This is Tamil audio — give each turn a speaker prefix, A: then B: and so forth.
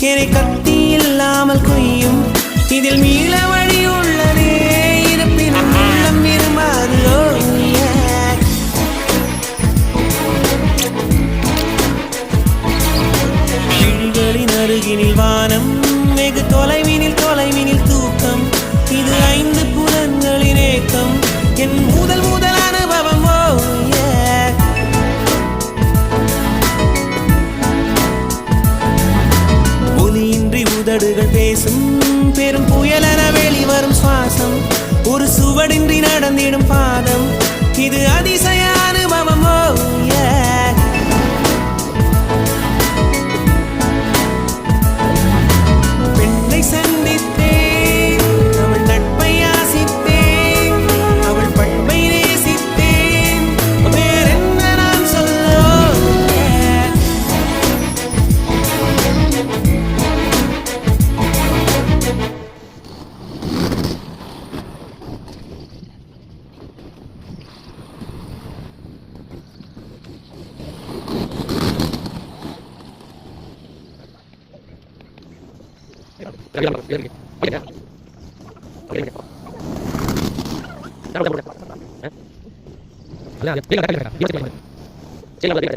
A: என்னை கத்தி இல்லாமல் கொய்யும் இதில் மீள வழி உள்ளதே இருப்பினும் உள்ளம் விரும்பாதோ விழிகளின் அருகினில் வானம் வெகு தொலைவினில் தூக்கம் இது 5 புலன்களின் ஏக்கம் என் முதல் அனுபவம் ஒலியின்றி உதடுகள் பேசும் பெரும் புயலென வெளிவரும் சுவாசம் ஒரு சுவடின்றி நடந்திடும் பாதம் இது அதிசய அனுபவம் பெண்ணை சந்தித்தேன் அவள் நட்பை ஆசித்தேன் அவள் பண்பை நேசித்தேன் வேறென்ன நான் சொல்ல
B: Jangan